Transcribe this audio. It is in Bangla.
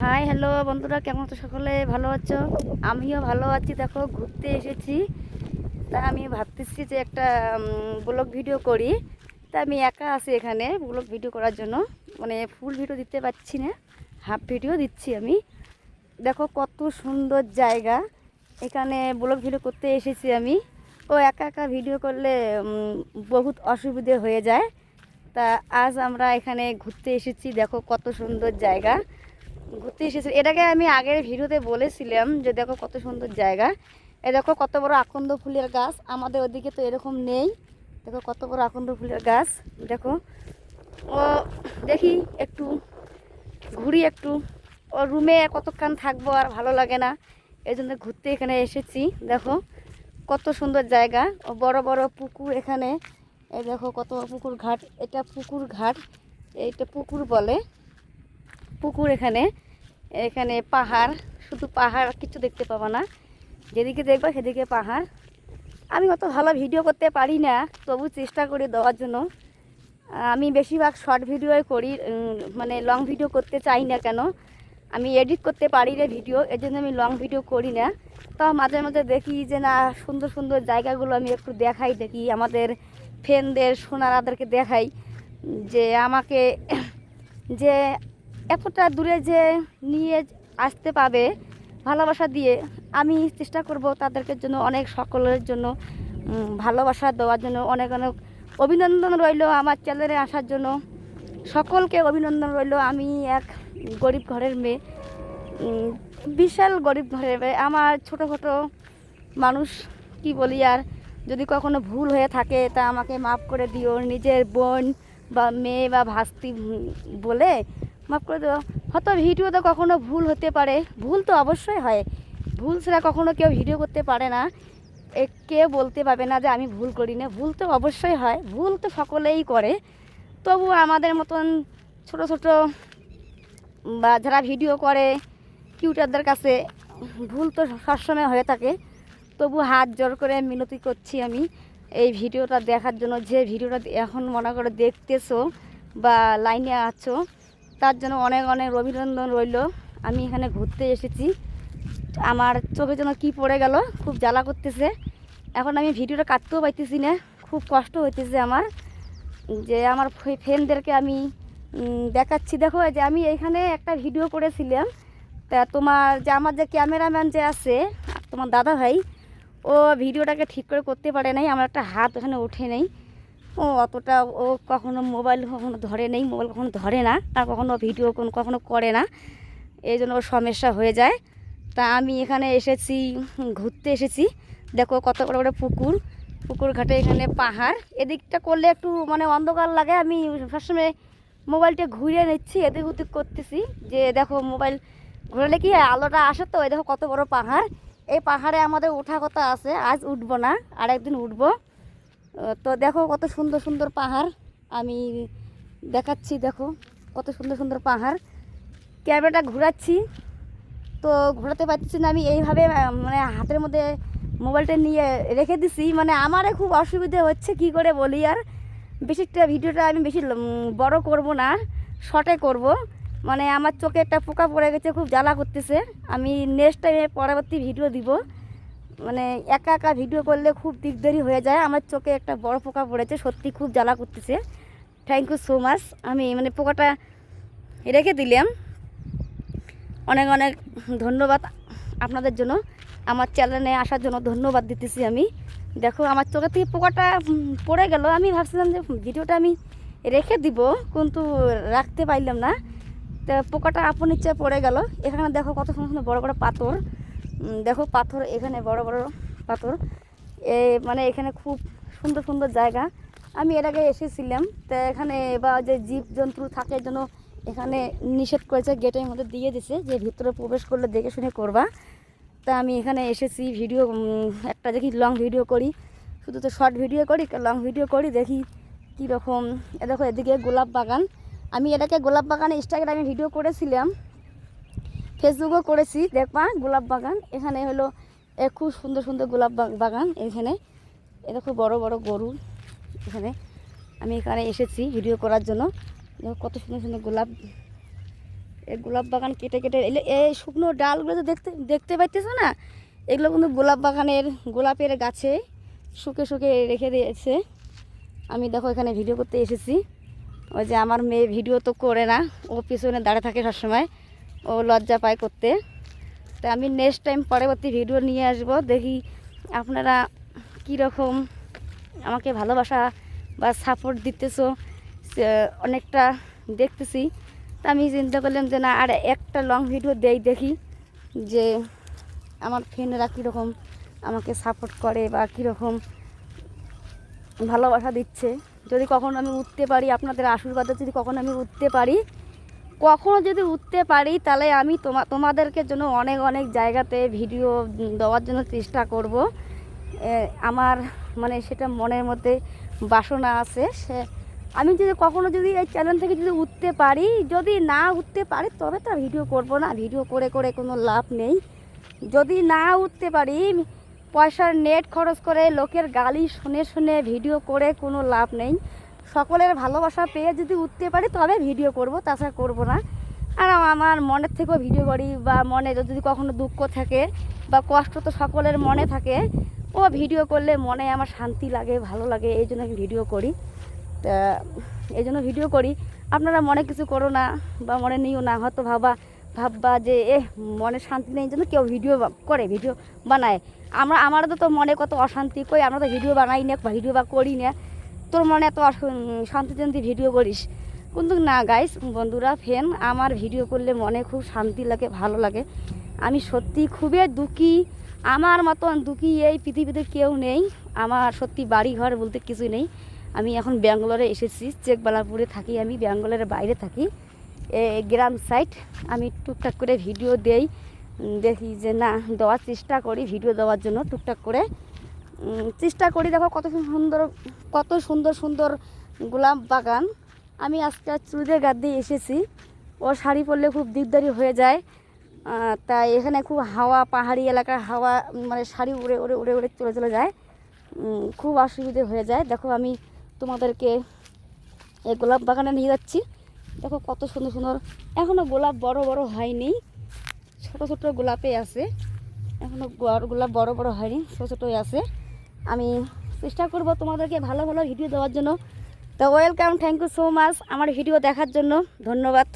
হাই হ্যালো বন্ধুরা, কেমন আছো? সকলে ভালো আছো? আমিও ভালো আছি। দেখো, ঘুরতে এসেছি। তা আমি ভাবতেছি যে একটা ব্লগ ভিডিও করি। তা আমি একা আছি এখানে ব্লগ ভিডিও করার জন্য। মানে ফুল ভিডিও দিতে পারছি না, হাফ ভিডিও দিচ্ছি আমি। দেখো কত সুন্দর জায়গা, এখানে ব্লগ ভিডিও করতে এসেছি আমি। ও একা একা ভিডিও করলে বহুত অসুবিধে হয়ে যায়। তা আজ আমরা এখানে ঘুরতে এসেছি। দেখো কত সুন্দর জায়গা, ঘুরতে এসেছি। এটাকে আমি আগের ভিডিওতে বলেছিলাম যে দেখো কত সুন্দর জায়গা। এ দেখো কত বড় আকন্দ ফুলের গাছ, আমাদের ওদিকে তো এরকম নেই। দেখো কত বড় আকন্দ ফুলের গাছ। দেখো ও, দেখি একটু ঘুরি একটু। ও রুমে কতক্ষণ থাকবো, আর ভালো লাগে না, এই জন্য ঘুরতে এখানে এসেছি। দেখো কত সুন্দর জায়গা, ও বড় বড় পুকুর এখানে। এই দেখো কত পুকুর ঘাট, এটা পুকুর ঘাট, এইটা পুকুর বলে। পুকুর এখানে, এখানে পাহাড়, শুধু পাহাড়, কিছু দেখতে পাবো না। যেদিকে দেখবা সেদিকে পাহাড়। আমি অত ভালো ভিডিও করতে পারি না, তবু চেষ্টা করি দেওয়ার জন্য। আমি বেশিরভাগ শর্ট ভিডিওই করি, মানে লং ভিডিও করতে চাই না। কেন? আমি এডিট করতে পারি না ভিডিও, এর জন্য আমি লং ভিডিও করি না। তাও মাঝে মাঝে দেখি যে না, সুন্দর সুন্দর জায়গাগুলো আমি একটু দেখাই, দেখি আমাদের ফ্রেন্ডদের সোনারাদেরকে দেখাই যে আমাকে যে এতটা দূরে যে নিয়ে আসতে পাবে ভালোবাসা দিয়ে। আমি চেষ্টা করব তাদেরকে জন্য, অনেক সকলের জন্য ভালোবাসা দেওয়ার জন্য। অনেক অনেক অভিনন্দন রইল আমার চ্যানেলে আসার জন্য, সকলকে অভিনন্দন রইল। আমি এক গরিব ঘরের মেয়ে, বিশাল গরিব ঘরের মেয়ে। আমার ছোট ছোট মানুষ, কি বলি আর, যদি কখনো ভুল হয়ে থাকে তা আমাকে মাফ করে দিও। নিজের বোন বা মেয়ে বা ভাস্তি বলে মাফ করে দিও। হয়তো ভিডিওতে কখনো ভুল হতে পারে, ভুল তো অবশ্যই হয়, ভুল ছাড়া কখনো কেউ ভিডিও করতে পারে না। কেউ বলতে পারবে না যে আমি ভুল করি না, ভুল তো অবশ্যই হয়, ভুল তো সকলেই করে। তবু আমাদের মতন ছোট ছোট বা যারা ভিডিও করে কিউটারদের কাছে ভুল তো সবসময় হয়ে থাকে। তবু হাত জোর করে মিনতি করছি আমি এই ভিডিওটা দেখার জন্য। যে ভিডিওটা এখন মনে করে দেখতেছো বা লাইনে আছো, তার জন্য অনেক অনেক অভিনন্দন রইল। আমি এখানে ঘুরতে এসেছি, আমার চোখে যেন কী পড়ে গেল, খুব জ্বালা করতেছে। এখন আমি ভিডিওটা কাটতেও পাইতেছি না, খুব কষ্ট হইতেছে আমার। যে আমার ফ্রেন্ডদেরকে আমি দেখাচ্ছি। দেখো যে আমি এইখানে একটা ভিডিও করেছিলাম। তা তোমার যে আমার যে ক্যামেরাম্যান যে আছে, তোমার দাদা ভাই, ও ভিডিওটাকে ঠিক করে করতে পারে নাই, আমার একটা হাত ওখানে ওঠে নেই। ও অতটা, ও কখনো মোবাইল কখনো ধরে নেই, মোবাইল কখনো ধরে না, আর কখনো ভিডিও কখনো করে না, এই জন্য ওর সমস্যা হয়ে যায়। তা আমি এখানে এসেছি, ঘুরতে এসেছি। দেখো কত বড় বড় পুকুর, পুকুর ঘাটে এখানে পাহাড়। এদিকটা করলে একটু মানে অন্ধকার লাগে, আমি সবসময় মোবাইলটা ঘুরিয়ে নিচ্ছি, এদিক ওদিক করতেছি। যে দেখো মোবাইল ঘুরালে কি হয়, আলোটা আসে তো। এই দেখো কত বড় পাহাড়, এই পাহাড়ে আমাদের ওঠা কথা আছে, আজ উঠবো না, আর একদিন উঠবো। তো দেখো কত সুন্দর সুন্দর পাহাড় আমি দেখাচ্ছি। দেখো কত সুন্দর সুন্দর পাহাড়, ক্যামেরাটা ঘোরাচ্ছি তো ঘোরাতে পারছি না আমি। এইভাবে মানে হাতের মধ্যে মোবাইলটা নিয়ে রেখে দিছি, মানে আমারে খুব অসুবিধে হচ্ছে, কি করে বলি আর। বেশিটা ভিডিওটা আমি বেশি বড় করব না, শর্টে করব। মানে আমার চোখে একটা পোকা পড়ে গেছে, খুব জ্বালা করতেছে। আমি নেক্সট টাইমে পরবর্তী ভিডিও দিব। মানে একা একা ভিডিও করলে খুব দিকদারি হয়ে যায়, আমার চোখে একটা বড় পোকা পড়েছে, সত্যি খুব জ্বালা করতেছে। থ্যাংক ইউ সো মাচ, আমি মানে পোকাটা রেখে দিলাম। অনেক অনেক ধন্যবাদ আপনাদের জন্য, আমার চ্যানেলে আসার জন্য ধন্যবাদ দিতেছি আমি। দেখো আমার চোখের থেকে পোকাটা পড়ে গেল, আমি ভাবছিলাম যে ভিডিওটা আমি রেখে দিব, কিন্তু রাখতে পারলাম না। তো পোকাটা আপন ইচ্ছা পড়ে গেল। এখানে দেখো কত সুন্দর সুন্দর বড় বড় পাথর, দেখো পাথর, এখানে বড় বড় পাথর। মানে এখানে খুব সুন্দর সুন্দর জায়গা। আমি এর আগে এসেছিলাম, তো এখানে বা যে জীবজন্তু থাকে জন্য এখানে নিষেধ করেছে, গেটের মধ্যে দিয়ে দিছে যে ভিতরে প্রবেশ করলে দেখে শুনে করবা। তা আমি এখানে এসেছি ভিডিও, একটা দেখি লং ভিডিও করি, শুধু তো শর্ট ভিডিও করি, লং ভিডিও করি, দেখি কীরকম। দেখো এদিকে গোলাপ বাগান, আমি এটাকে গোলাপ বাগানে ইনস্টাগ্রামে ভিডিও করেছিলাম, ফেসবুকও করেছি, দেখবা গোলাপ বাগান। এখানে হলো খুব সুন্দর সুন্দর গোলাপ বাগান। এখানে এটা খুব বড় বড় গরু এখানে। আমি এখানে এসেছি ভিডিও করার জন্য, দেখো কত সুন্দর সুন্দর গোলাপ। এই গোলাপ বাগান কেটে কেটে এই শুকনো ডালগুলো তো দেখতে দেখতে পাইতেছো না, এগুলো কিন্তু গোলাপ বাগানের গোলাপের গাছে শুকে শুকে রেখে দিয়েছে। আমি দেখো এখানে ভিডিও করতে এসেছি। ওই যে আমার মেয়ে ভিডিও তো করে না, ও পিছনে দাঁড়িয়ে থাকে সবসময়, ও লজ্জা পায় করতে। তা আমি নেক্সট টাইম পরবর্তী ভিডিও নিয়ে আসব, দেখি আপনারা কীরকম আমাকে ভালোবাসা বা সাপোর্ট দিতেছো, অনেকটা দেখতেছি। তা আমি চিন্তা করলাম যে না, আর একটা লং ভিডিও দেখি যে আমার ফ্রেন্ডরা কীরকম আমাকে সাপোর্ট করে বা কীরকম ভালোবাসা দিচ্ছে। যদি কখনো আমি উঠতে পারি, আপনাদের আশীর্বাদে যদি কখনো আমি উঠতে পারি, তাহলে আমি তোমাদেরকে জন্য অনেক অনেক জায়গাতে ভিডিও দেওয়ার জন্য চেষ্টা করব। আমার মানে সেটা মনের মধ্যে বাসনা আছে। আমি যদি কখনো যদি এই চ্যানেল থেকে যদি উঠতে পারি, যদি না উঠতে পারি তবে তো ভিডিও করব না, ভিডিও করে করে কোনো লাভ নেই। যদি না উঠতে পারি, পয়সার নেট খরচ করে লোকের গালি শুনে শুনে ভিডিও করে কোনো লাভ নেই। সকলের ভালোবাসা পেয়ে যদি উঠতে পারি তবে ভিডিও করব, তাছাড়া করব না। আর আমার মনের থেকেও ভিডিও করি, বা মনে যদি কখনো দুঃখ থাকে বা কষ্ট তো সকলের মনে থাকে, ও ভিডিও করলে মনে আমার শান্তি লাগে, ভালো লাগে, এই জন্য আমি ভিডিও করি। তা এই জন্য ভিডিও করি। আপনারা মনে কিছু করো না বা মনে নিও না, হয়তো ভাববা যে মনে শান্তি নেই জন্য কেউ ভিডিও করে, ভিডিও বানায়। আমারও তো মনে কত অশান্তি, কই আমরা তো ভিডিও বানাই না, ভিডিও বা করি না, তোর মনে এত শান্তি তুই ভিডিও করিস। কিন্তু না গাইস, বন্ধুরা, ফ্রেন্ড, আমার ভিডিও করলে মনে খুব শান্তি লাগে, ভালো লাগে। আমি সত্যি খুবই দুঃখী, আমার মতন দুঃখী এই পৃথিবীতে কেউ নেই। আমার সত্যি বাড়ি ঘর বলতে কিছু নেই। আমি এখন ব্যাঙ্গালোরে এসেছি, চেকবালাপুরে থাকি, আমি ব্যাঙ্গালোরের বাইরে থাকি, গ্রাম সাইড। আমি টুকটাক করে ভিডিও দেই, দেখি যে না দেওয়ার চেষ্টা করি, ভিডিও দেওয়ার জন্য টুকটাক করে চেষ্টা করি। দেখো কত সুন্দর সুন্দর গোলাপ বাগান। আমি আজকে চুড়িদের গাদ দিয়ে এসেছি, ও শাড়ি পরলে খুব দিকদারি হয়ে যায়। তাই এখানে খুব হাওয়া, পাহাড়ি এলাকার হাওয়া, মানে শাড়ি উড়ে উড়ে উড়ে উড়ে চলে যায়, খুব অসুবিধে হয়ে যায়। দেখো আমি তোমাদেরকে এই গোলাপ বাগানে নিয়ে যাচ্ছি। দেখো কত সুন্দর সুন্দর, এখনও গোলাপ বড় বড় হয়নি, ছোট ছোট গোলাপে আছে, এখনও গোলাপ বড় বড় হয়নি, ছোটো ছোটোই আছে। আমি চেষ্টা করব তোমাদেরকে ভালো ভালো ভিডিও দেওয়ার জন্য। তো welcome, thank you so much আমার ভিডিও দেখার জন্য, ধন্যবাদ।